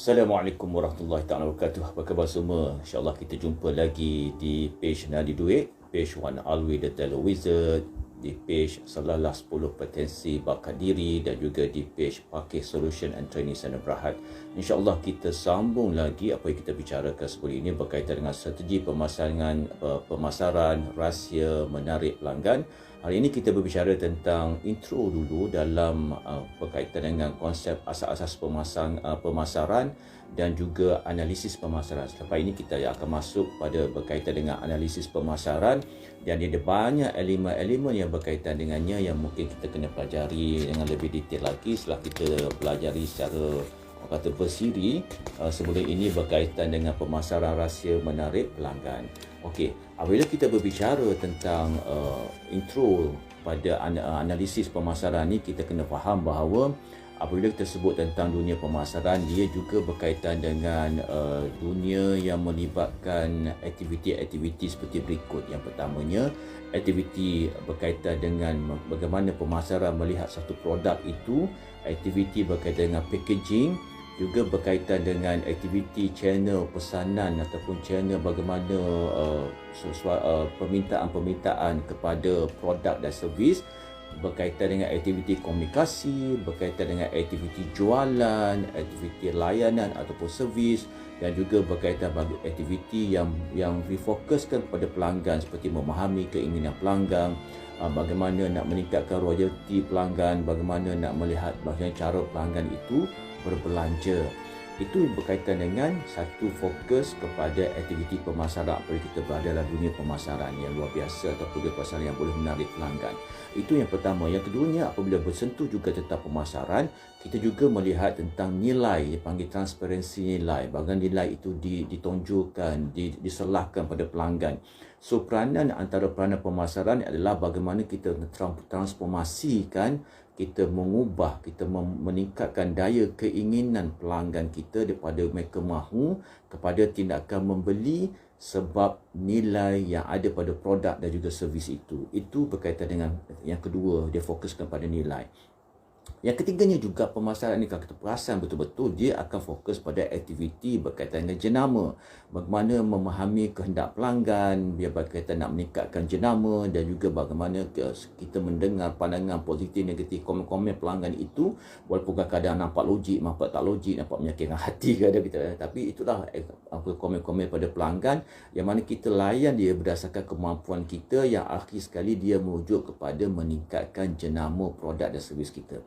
Assalamualaikum warahmatullahi taala wabarakatuh. Apa khabar semua? InsyaAllah kita jumpa lagi di page Nadi Duit, page One Alwi The Teller Wizard, di page Salalah 10 Potensi Bakat Diri dan juga di page Pakih Solution and Training Center Berhad. InsyaAllah kita sambung lagi apa yang kita bicarakan sebelum ini berkaitan dengan strategi pemasaran rahsia menarik pelanggan. Hari ini kita berbicara tentang intro dulu dalam berkaitan dengan konsep asas-asas pemasaran dan juga analisis pemasaran. Selepas ini kita akan masuk pada berkaitan dengan analisis pemasaran dan dia ada banyak elemen-elemen yang berkaitan dengannya yang mungkin kita kena pelajari dengan lebih detail lagi setelah kita pelajari secara kata bersiri sebelum ini berkaitan dengan pemasaran rahsia menarik pelanggan. Okey, apabila kita berbicara tentang intro pada analisis pemasaran ni, kita kena faham bahawa apabila kita sebut tentang dunia pemasaran, dia juga berkaitan dengan dunia yang melibatkan aktiviti-aktiviti seperti berikut. Yang pertamanya, aktiviti berkaitan dengan bagaimana pemasaran melihat satu produk itu, aktiviti berkaitan dengan packaging, juga berkaitan dengan aktiviti channel pesanan ataupun channel bagaimana permintaan kepada produk dan servis, berkaitan dengan aktiviti komunikasi, berkaitan dengan aktiviti jualan, aktiviti layanan ataupun servis, dan juga berkaitan dengan aktiviti yang difokuskan kepada pelanggan seperti memahami keinginan pelanggan, bagaimana nak meningkatkan royalty pelanggan, bagaimana nak melihat bagaimana cara pelanggan itu berbelanja. Itu berkaitan dengan satu fokus kepada aktiviti pemasaran apabila kita berada dalam dunia pemasaran yang luar biasa ataupun dunia pemasaran yang boleh menarik pelanggan. Itu yang pertama. Yang keduanya, apabila bersentuh juga tentang pemasaran, kita juga melihat tentang nilai, dipanggil transparansi nilai. Bagaimana nilai itu ditonjolkan, diserlahkan pada pelanggan. So, peranan antara peranan pemasaran adalah bagaimana kita transformasikan, kita mengubah, kita meningkatkan daya keinginan pelanggan kita daripada mereka mahu kepada tindakan membeli sebab nilai yang ada pada produk dan juga servis itu. Itu berkaitan dengan yang kedua, dia fokuskan pada nilai. Yang ketiganya juga, pemasaran ni kalau kita perasan betul-betul, dia akan fokus pada aktiviti berkaitan dengan jenama. Bagaimana memahami kehendak pelanggan, dia berkaitan nak meningkatkan jenama, dan juga bagaimana kita mendengar pandangan positif negatif komen-komen pelanggan itu, walaupun kadang-kadang nampak logik, nampak tak logik, nampak menyakitkan hati kadang kita, tapi itulah komen-komen pada pelanggan yang mana kita layan dia berdasarkan kemampuan kita, yang akhir sekali dia merujuk kepada meningkatkan jenama produk dan servis kita.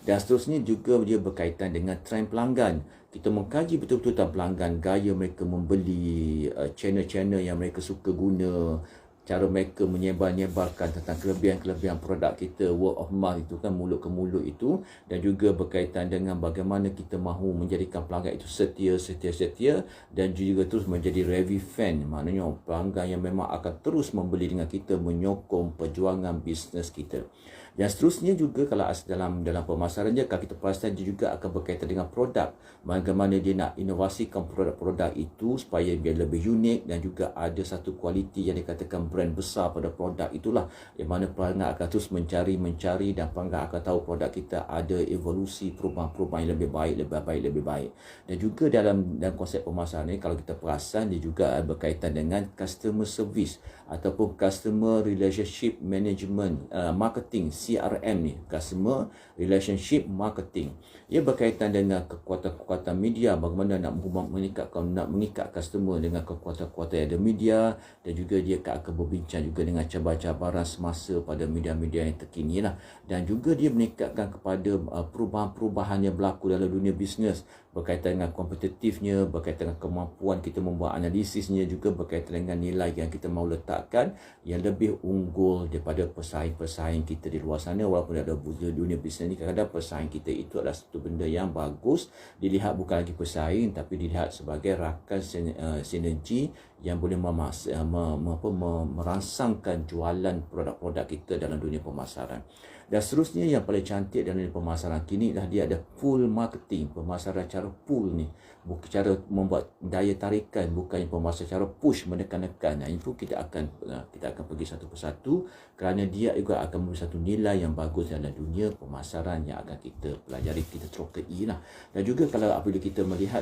Dan seterusnya juga dia berkaitan dengan trend pelanggan. Kita mengkaji betul-betul tentang pelanggan, gaya mereka membeli, channel-channel yang mereka suka guna, cara mereka menyebarkan tentang kelebihan-kelebihan produk kita, word of mouth itu kan, mulut ke mulut itu, dan juga berkaitan dengan bagaimana kita mahu menjadikan pelanggan itu setia, dan juga terus menjadi revi fan, maknanya pelanggan yang memang akan terus membeli dengan kita, menyokong perjuangan bisnes kita. Dan seterusnya juga kalau dalam pemasaran dia, kalau kita perasan dia juga akan berkaitan dengan produk, bagaimana dia nak inovasikan produk-produk itu supaya dia lebih unik dan juga ada satu kualiti yang dikatakan brand besar pada produk itulah, yang mana pelanggan akan terus mencari dan pelanggan akan tahu produk kita ada evolusi perubahan-perubahan yang lebih baik. Dan juga dalam konsep pemasaran ni, kalau kita perasan dia juga berkaitan dengan customer service ataupun customer relationship management, marketing, CRM ni, customer relationship marketing. Ia berkaitan dengan kekuatan-kekuatan media, bagaimana nak mengikat customer dengan kekuatan-kekuatan yang ada media, dan juga dia akan berbincang juga dengan cabaran-cabaran semasa pada media-media yang terkini lah. Dan juga dia meningkatkan kepada perubahan-perubahan yang berlaku dalam dunia bisnes, berkaitan dengan kompetitifnya, berkaitan dengan kemampuan kita membuat analisisnya, juga berkaitan dengan nilai yang kita mahu letakkan yang lebih unggul daripada pesaing-pesaing kita di luar sana. Walaupun ada dunia bisnes ni, kadang-kadang pesaing kita itu adalah satu benda yang bagus, dilihat bukan lagi pesaing tapi dilihat sebagai rakan sinergi yang boleh merangsangkan jualan produk-produk kita dalam dunia pemasaran. Dan seterusnya yang paling cantik dalam dunia pemasaran kini adalah dia ada pull marketing, pemasaran cara pull ni, bukan cara membuat daya tarikan, bukan pemasaran cara push, menekan-nekan. Itu kita akan pergi satu persatu kerana dia juga akan memberi satu nilai yang bagus dalam dunia pemasaran yang akan kita pelajari, kita terokai lah. Dan juga kalau apabila kita melihat